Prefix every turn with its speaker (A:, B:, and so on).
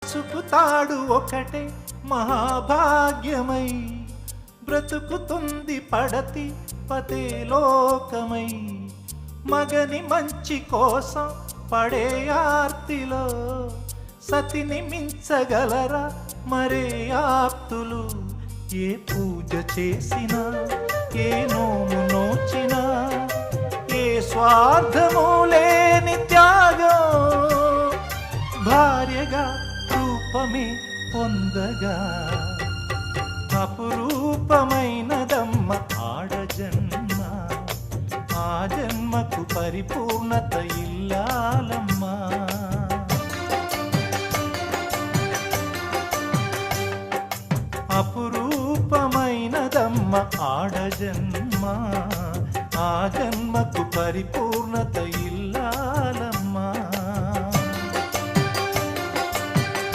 A: పసుపుతాడు ఒకటే మహాభాగ్యమై బ్రతుకుతుంది పడతి పతే లోకమై మగని మంచి కోసం పడే ఆర్తిలో సతిని మించగలరా మరే ఆప్తులు ఏ పూజ చేసినా ఏ నోము నోచినా ఏ స్వార్థము లేని త్యాగం భార్యగా రూపమే పొందగా అపురూపమైనదమ్మ ఆడజన్మ ఆ జన్మకు పరిపూర్ణత ఇల్లాలమ్మా అపురూపమైనదమ్మ ఆడజన్మ ఆ జన్మకు పరిపూర్ణ